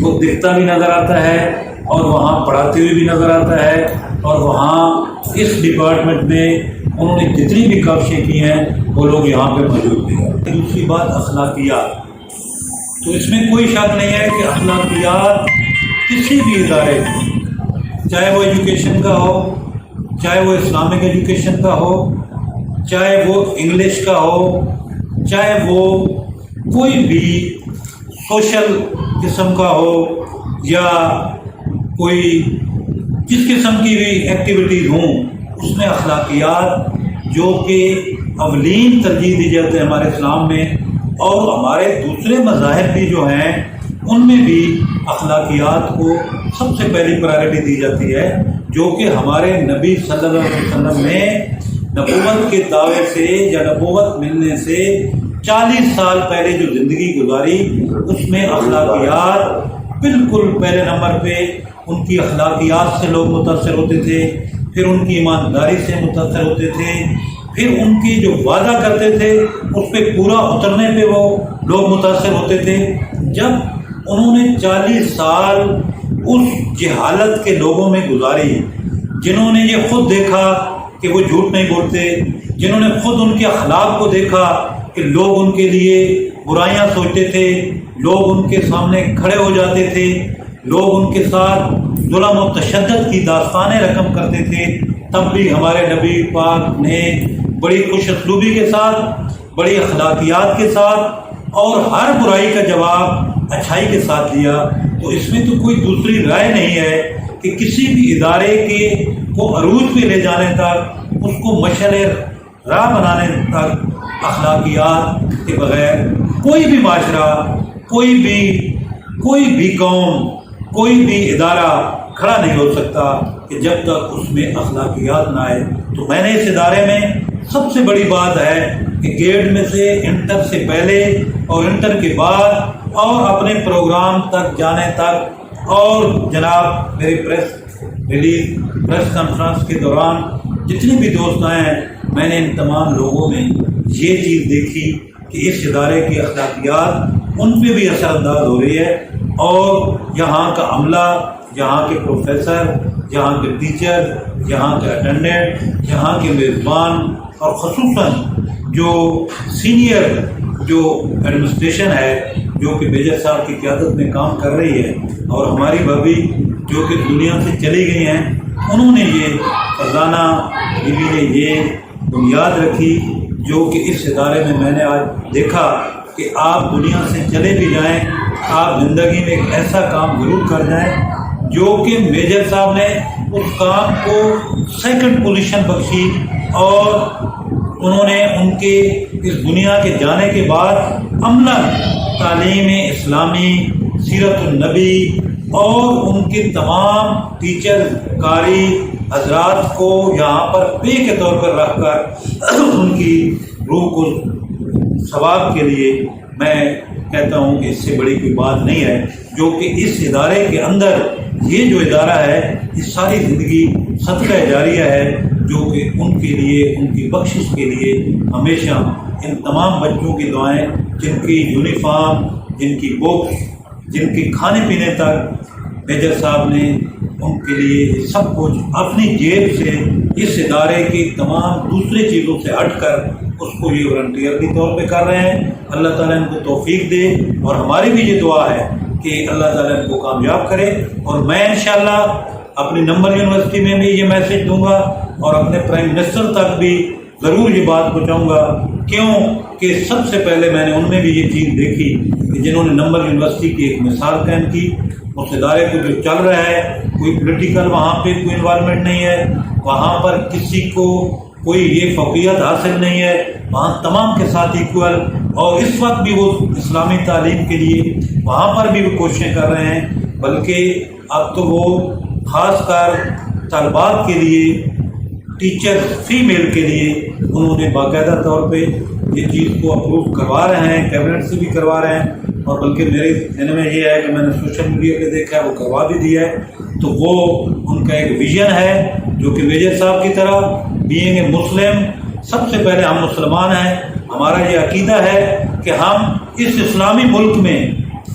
وہ دکھتا بھی نظر آتا ہے اور وہاں پڑھاتے ہوئے بھی نظر آتا ہے، اور وہاں اس ڈپارٹمنٹ میں انہوں نے جتنی بھی کاوشیں کی ہیں وہ لوگ یہاں پہ موجود بھی ہیں۔ دوسری بات اخلاقیات، تو اس میں کوئی شک نہیں ہے کہ اخلاقیات کسی بھی ادارے میں، چاہے وہ ایجوکیشن کا ہو، چاہے وہ اسلامک ایجوکیشن کا ہو، چاہے وہ انگلش کا ہو، چاہے وہ کوئی بھی سوشل قسم کا ہو یا کوئی جس قسم کی بھی ایکٹیویٹیز ہوں، اس میں اخلاقیات جو کہ اولین ترجیح دی جاتی ہے ہمارے اسلام میں، اور ہمارے دوسرے مذاہب بھی جو ہیں ان میں بھی اخلاقیات کو سب سے پہلی پرائرٹی دی جاتی ہے، جو کہ ہمارے نبی صلی اللہ علیہ وسلم نے نبوت کے دعوے سے یا نبوت ملنے سے 40 سال پہلے جو زندگی گزاری، اس میں اخلاقیات بالکل پہلے نمبر پہ۔ ان کی اخلاقیات سے لوگ متاثر ہوتے تھے، پھر ان کی ایمانداری سے متاثر ہوتے تھے، پھر ان کی جو وعدہ کرتے تھے اس پہ پورا اترنے پہ وہ لوگ متاثر ہوتے تھے۔ جب انہوں نے 40 سال اس جہالت کے لوگوں میں گزاری، جنہوں نے یہ خود دیکھا کہ وہ جھوٹ نہیں بولتے، جنہوں نے خود ان کے اخلاق کو دیکھا کہ لوگ ان کے لیے برائیاں سوچتے تھے، لوگ ان کے سامنے کھڑے ہو جاتے تھے، لوگ ان کے ساتھ ظلم و تشدد کی داستانیں رقم کرتے تھے، تب بھی ہمارے نبی پاک نے بڑی خوش اسلوبی کے ساتھ، بڑی اخلاقیات کے ساتھ اور ہر برائی کا جواب اچھائی کے ساتھ دیا۔ تو اس میں تو کوئی دوسری رائے نہیں ہے کہ کسی بھی ادارے کے کو عروج پہ لے جانے تک، اس کو مشعل راہ بنانے تک اخلاقیات کے بغیر کوئی بھی معاشرہ، کوئی بھی قوم، کوئی بھی ادارہ کھڑا نہیں ہو سکتا کہ جب تک اس میں اخلاقیات نہ آئے۔ تو میں نے اس ادارے میں سب سے بڑی بات ہے کہ گیٹ میں سے انٹر سے پہلے اور انٹر کے بعد اور اپنے پروگرام تک جانے تک، اور جناب میری پریس کانفرنس کے دوران جتنے بھی دوست آئے ہیں، میں نے ان تمام لوگوں میں یہ چیز دیکھی کہ اس ادارے کی اخلاقیات ان پہ بھی اثر انداز ہو رہی ہے، اور یہاں کا عملہ، یہاں کے پروفیسر، یہاں کے ٹیچر، یہاں کے اٹینڈنٹ، یہاں کے میزبان، اور خصوصاً جو سینئر جو ایڈمنسٹریشن ہے جو کہ میجر صاحب کی قیادت میں کام کر رہی ہے، اور ہماری بھابھی جو کہ دنیا سے چلی گئی ہیں، انہوں نے یہ خزانہ بیوی نے یہ بنیاد رکھی، جو کہ اس ادارے میں نے آج دیکھا کہ آپ دنیا سے چلے بھی جائیں، آپ زندگی میں ایک ایسا کام ضرور کر جائیں جو کہ میجر صاحب نے اس کام کو سیکنڈ پوزیشن بخشی، اور انہوں نے ان کے اس دنیا کے جانے کے بعد عملاً تعلیم اسلامی، سیرت النبی اور ان کے تمام ٹیچر قاری حضرات کو یہاں پر پے کے طور پر رکھ کر ان کی روح کو ثواب کے لیے، میں کہتا ہوں کہ اس سے بڑی کوئی بات نہیں ہے، جو کہ اس ادارے کے اندر یہ جو ادارہ ہے یہ ساری زندگی صدقہ جاریہ ہے، جو کہ ان کے لیے، ان کی بخشش کے لیے ہمیشہ ان تمام بچوں کی دعائیں، جن کی یونیفارم، جن کی بکس، جن کے کھانے پینے تک میجر صاحب نے ان کے لیے سب کچھ اپنی جیب سے اس ادارے کی تمام دوسرے چیزوں سے ہٹ کر اس کو یہ والنٹیئر کے طور پہ کر رہے ہیں۔ اللہ تعالیٰ ان کو توفیق دے، اور ہماری بھی یہ دعا ہے کہ اللہ تعالیٰ ان کو کامیاب کرے، اور میں انشاءاللہ اپنی نمبر یونیورسٹی میں بھی یہ میسج دوں گا، اور اپنے پرائم منسٹر تک بھی ضرور یہ بات پہنچاؤں گا، کیوں کہ سب سے پہلے میں نے ان میں بھی یہ چیز دیکھی کہ جنہوں نے نمبر یونیورسٹی کی ایک مثال قائم کی، اس ادارے کو جو چل رہا ہے، کوئی پولیٹیکل وہاں پہ کوئی انوالومنٹ نہیں ہے، وہاں پر کسی کو کوئی یہ فوقیت حاصل نہیں ہے، وہاں تمام کے ساتھ ایکول، اور اس وقت بھی وہ اسلامی تعلیم کے لیے وہاں پر بھی وہ کوششیں کر رہے ہیں، بلکہ اب تو وہ خاص کر طالبات کے لیے، ٹیچر فیمیل کے لیے انہوں نے باقاعدہ طور پہ یہ چیز کو اپروو کروا رہے ہیں، کیبنٹ سے بھی کروا رہے ہیں، اور بلکہ میرے ذہن میں یہ ہے کہ میں نے سوشل میڈیا پہ دیکھا ہے وہ کروا بھی دیا ہے۔ تو وہ ان کا ایک ویژن ہے، جو کہ میجر صاحب کی طرح بینگ اے مسلم، سب سے پہلے ہم مسلمان ہیں، ہمارا یہ عقیدہ ہے کہ ہم اس اسلامی ملک میں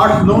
8-9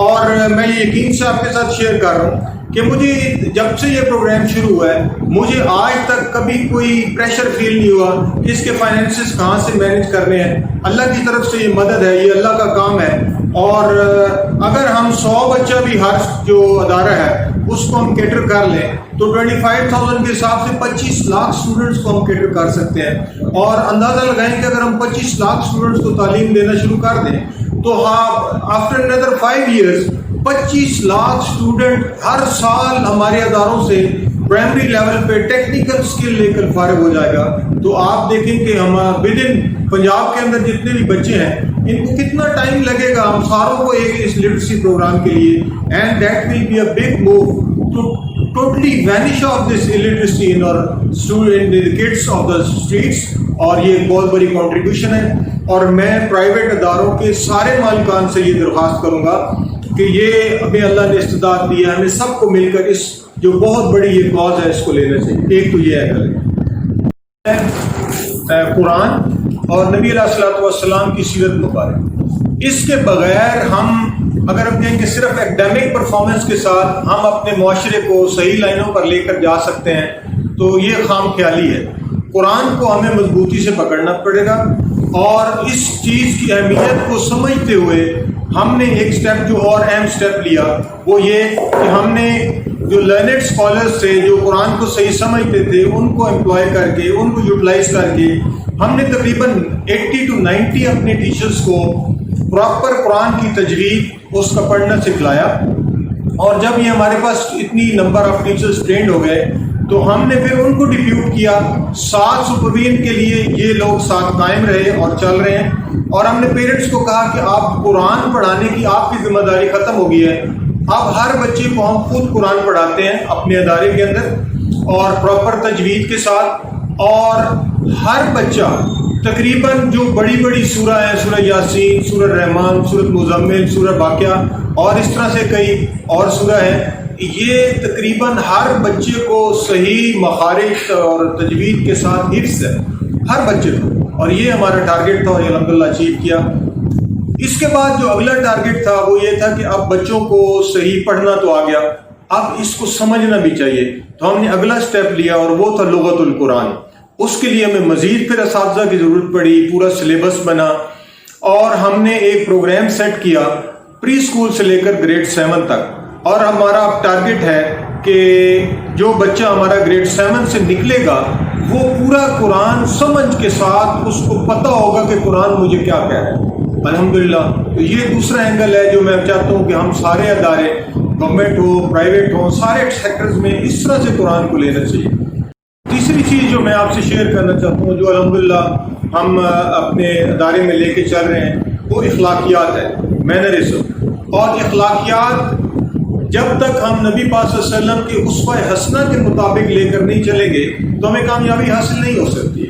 اور میں یہ یقین سے آپ کے ساتھ شیئر کر رہا ہوں کہ مجھے جب سے یہ پروگرام شروع ہوا ہے مجھے آج تک کبھی کوئی پریشر فیل نہیں ہوا کہ اس کے فائنینسز کہاں سے مینیج کرنے ہیں. اللہ کی طرف سے یہ مدد ہے, یہ اللہ کا کام ہے. اور اگر ہم 100 بچہ بھی ہر جو ادارہ ہے اس کو ہم کیٹر کر لیں تو 25,000 کے حساب سے 25 لاکھ اسٹوڈنٹس کو ہم کیٹر کر سکتے ہیں. اور اندازہ لگائیں کہ اگر ہم 25 لاکھ اسٹوڈنٹس کو تعلیم دینا شروع کر دیں تو after another 5 years 25 lakh student ہر سال ہمارے اداروں سے پرائمری لیول پہ ٹیکنیکل اسکل لے کر فارغ ہو جائے گا. تو آپ دیکھیں کہ ہم ودن پنجاب کے اندر جتنے بھی بچے ہیں ان کو کتنا ٹائم لگے گا ہم ساروں کو ایک اس لٹریسی پروگرام کے لیے. And that will be a big move to totally vanish of this illiteracy in our student kids of the streets. اور یہ ایک بہت بڑی کنٹریبیوشن ہے. اور میں پرائیویٹ اداروں کے سارے مالکان سے یہ درخواست کروں گا کہ یہ ہمیں اللہ نے استعداد دی ہے, ہمیں سب کو مل کر اس جو بہت بڑی یہ کاز ہے اس کو لینا چاہیے. ایک تو یہ ہے قرآن اور نبی علیہ الصلوۃ والسلام کی سیرت مبارک. اس کے بغیر ہم اگر ہم کہیں کہ صرف ایکڈیمک پرفارمنس کے ساتھ ہم اپنے معاشرے کو صحیح لائنوں پر لے کر جا سکتے ہیں تو یہ خام خیالی ہے. قرآن کو ہمیں مضبوطی سے پکڑنا پڑے گا اور اس چیز کی اہمیت کو سمجھتے ہوئے ہم نے ایک سٹیپ جو اور اہم سٹیپ لیا وہ یہ کہ ہم نے جو لرنڈ اسکالرز تھے جو قرآن کو صحیح سمجھتے تھے ان کو امپلوائے کر کے ان کو یوٹیلائز کر کے ہم نے تقریباً 80 to 90 اپنے ٹیچرز کو پراپر قرآن کی تجوید اس کا پڑھنا سکھلایا. اور جب یہ ہمارے پاس اتنی نمبر آف ٹیچرز ٹرینڈ ہو گئے تو ہم نے پھر ان کو ڈپیوٹ کیا ساتھ سپروین کے لیے. یہ لوگ ساتھ قائم رہے اور چل رہے ہیں. اور ہم نے پیرنٹس کو کہا کہ آپ قرآن پڑھانے کی آپ کی ذمہ داری ختم ہو گئی ہے, اب ہر بچے کو ہم خود قرآن پڑھاتے ہیں اپنے ادارے کے اندر اور پراپر تجوید کے ساتھ. اور ہر بچہ تقریباً جو بڑی بڑی سورہ ہیں, سورہ یاسین, سورہ رحمان, سورہ مزمل, سورہ واقعہ اور اس طرح سے کئی اور سورہ ہیں, یہ تقریباً ہر بچے کو صحیح مخارج اور تجوید کے ساتھ حفظ ہے ہر بچے کو. اور یہ ہمارا ٹارگیٹ تھا اور یہ الحمدللہ اچیو کیا. اس کے بعد جو اگلا ٹارگیٹ تھا وہ یہ تھا کہ اب بچوں کو صحیح پڑھنا تو آ گیا, اب اس کو سمجھنا بھی چاہیے. تو ہم نے اگلا سٹیپ لیا اور وہ تھا لغت القرآن. اس کے لیے ہمیں مزید پھر اساتذہ کی ضرورت پڑی, پورا سلیبس بنا اور ہم نے ایک پروگرام سیٹ کیا پری اسکول سے لے کر گریڈ 7 تک. اور ہمارا اب ٹارگیٹ ہے کہ جو بچہ ہمارا گریڈ 7 سے نکلے گا وہ پورا قرآن سمجھ کے ساتھ اس کو پتہ ہوگا کہ قرآن مجھے کیا کہہ رہا ہے. الحمدللہ. تو یہ دوسرا اینگل ہے جو میں چاہتا ہوں کہ ہم سارے ادارے گورنمنٹ ہو پرائیویٹ ہو سارے سیکٹرز میں اس طرح سے قرآن کو لینا چاہیے. تیسری چیز جو میں آپ سے شیئر کرنا چاہتا ہوں جو الحمدللہ ہم اپنے ادارے میں لے کے چل رہے ہیں وہ اخلاقیات ہے, مینرزم. اور اخلاقیات جب تک ہم نبی پاک صلی اللہ علیہ وسلم کے اسوہ حسنہ کے مطابق لے کر نہیں چلیں گے تو ہمیں کامیابی حاصل نہیں ہو سکتی.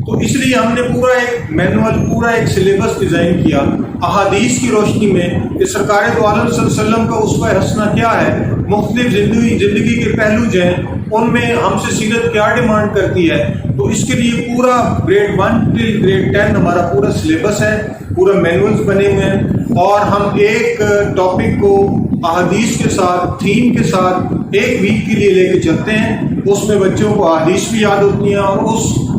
تو اس لیے ہم نے پورا ایک مینول, پورا ایک سلیبس ڈیزائن کیا احادیث کی روشنی میں کہ سرکار دو عالم صلی اللہ علیہ وسلم کا اسوہ حسنہ کیا ہے, مختلف زندگی کے پہلو جو ہیں ان میں ہم سے سیرت کیا ڈیمانڈ کرتی ہے. تو اس کے لیے پورا گریڈ 1 ٹل گریڈ 10 ہمارا پورا سلیبس ہے, پورا مینولز بنے ہوئے ہیں. اور ہم ایک ٹاپک کو احادیث کے ساتھ تھیم کے ساتھ ایک ویک کے لیے لے کے چلتے ہیں. اس میں بچوں کو احادیث بھی یاد ہوتی ہیں اور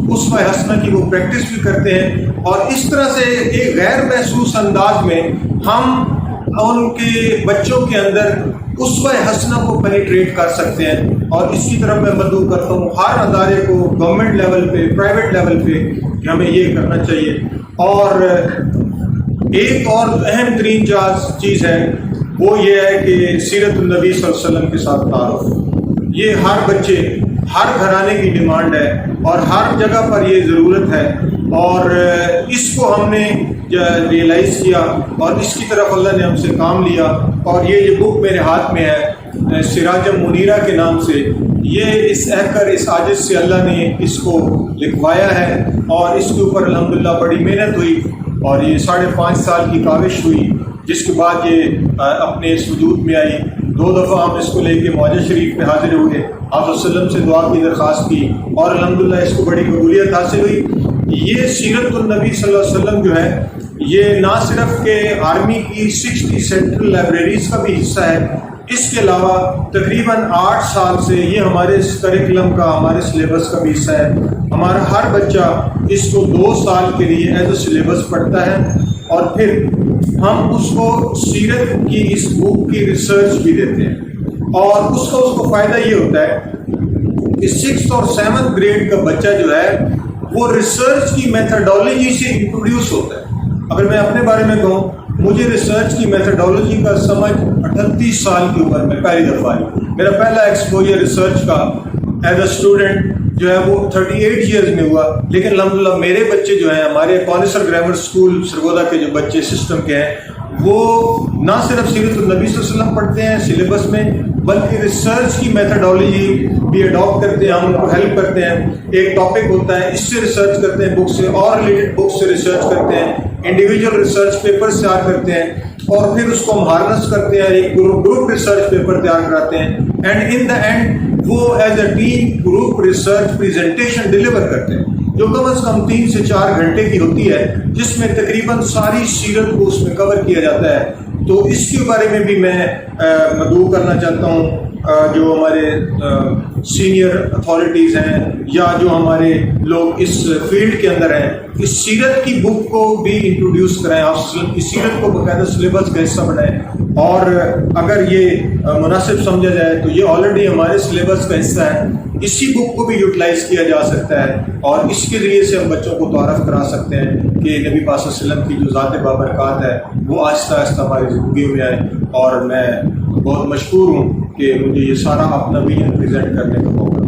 اسوہ حسنہ کی وہ پریکٹس بھی کرتے ہیں. اور اس طرح سے ایک غیر محسوس انداز میں ہم ان کے بچوں کے اندر اسوہ حسنہ کو پینیٹریٹ کر سکتے ہیں. اور اس کی طرف میں مدعو کرتا ہوں ہر ادارے کو گورنمنٹ لیول پہ پرائیویٹ لیول پہ کہ ہمیں یہ کرنا چاہیے. اور ایک اور اہم ترین چیز ہے وہ یہ ہے کہ سیرت النبی صلی اللہ علیہ وسلم کے ساتھ تعارف. یہ ہر بچے ہر گھرانے کی ڈیمانڈ ہے اور ہر جگہ پر یہ ضرورت ہے. اور اس کو ہم نے ریئلائز کیا اور اس کی طرف اللہ نے ہم سے کام لیا. اور یہ بک میرے ہاتھ میں ہے سراج منیرہ کے نام سے. یہ اس اس عاجز سے اللہ نے اس کو لکھوایا ہے اور اس کے اوپر الحمدللہ بڑی محنت ہوئی اور یہ 5.5 سال کی کاوش ہوئی جس کے بعد یہ اپنے اس وجود میں آئی. 2 دفعہ ہم اس کو لے کے معجزہ شریف پہ حاضر ہوئے, آپ وسلم سے دعا کی درخواست کی اور الحمدللہ اس کو بڑی قبولیت حاصل ہوئی. یہ سیرت النبی صلی اللہ علیہ وسلم جو ہے یہ نہ صرف کہ آرمی کی 60 سینٹرل لائبریریز کا بھی حصہ ہے، اس کے علاوہ تقریباً 8 سال سے یہ ہمارے کریکولم کا، ہمارے سلیبس کا بھی حصہ ہے۔ ہمارا ہر بچہ اس کو 2 سال کے لیے ایز اے سلیبس پڑھتا ہے، اور پھر ہم اس کو سیرت کی اس بک کی ریسرچ بھی دیتے ہیں، اور اس کو فائدہ یہ ہوتا ہے کہ 6th اور 7th گریڈ کا بچہ جو ہے وہ ریسرچ کی میتھڈالوجی سے انٹروڈیوس ہوتا ہے۔ اگر میں اپنے بارے میں کہوں، مجھے ریسرچ کی میتھڈالوجی کا سمجھ 38 سال کی عمر میں پہلی دفعہ آئی۔ میرا پہلا ایکسپوجر ریسرچ کا ایز اے اسٹوڈنٹ جو ہے وہ 38 ایئرز میں ہوا، لیکن الحمدللہ میرے بچے جو ہیں، ہمارے کونسر گرامر اسکول سرگودا کے جو بچے سسٹم کے ہیں، وہ نہ صرف سیرت النبی صلی اللہ علیہ وسلم پڑھتے ہیں سلیبس میں، بلکہ ریسرچ کی میتھڈالوجی بھی اڈاپٹ کرتے ہیں، ہم ان کو ہیلپ کرتے ہیں۔ ایک ٹاپک ہوتا ہے، اس سے ریسرچ کرتے ہیں، بک سے اور ریلیٹڈ بک سے ریسرچ کرتے ہیں، انڈیویجول ریسرچ پیپر تیار کرتے ہیں، اور پھر اس کو ہم ہارنس کرتے ہیں، ایک گروپ ریسرچ پیپر تیار کراتے ہیں، اینڈ ان دا اینڈ وہ as a team group research presentation deliver کرتے ہیں، جو کم از کم 3 سے 4 گھنٹے کی ہوتی ہے، جس میں تقریباً ساری سیرت کو اس میں کور کیا جاتا ہے۔ تو اس کے بارے میں بھی میں مدعو کرنا چاہتا ہوں جو ہمارے سینئر اتھارٹیز ہیں یا جو ہمارے لوگ اس فیلڈ کے اندر ہیں، اس سیرت کی بک کو بھی انٹروڈیوس کرائیں، آپ کی سیرت کو باقاعدہ سلیبس کا حصہ بنائیں، اور اگر یہ مناسب سمجھا جائے تو یہ آلریڈی ہمارے سلیبس کا حصہ ہے، اسی بک کو بھی یوٹیلائز کیا جا سکتا ہے، اور اس کے ذریعے سے ہم بچوں کو تعارف کرا سکتے ہیں کہ نبی پاک صلی اللہ علیہ وسلم کی جو ذات بابرکات ہے وہ آہستہ آہستہ ہماری زندگی میں آئے۔ اور میں بہت مشکور ہوں کہ مجھے یہ سارا اپنا ویژن پریزنٹ کرنے کا موقع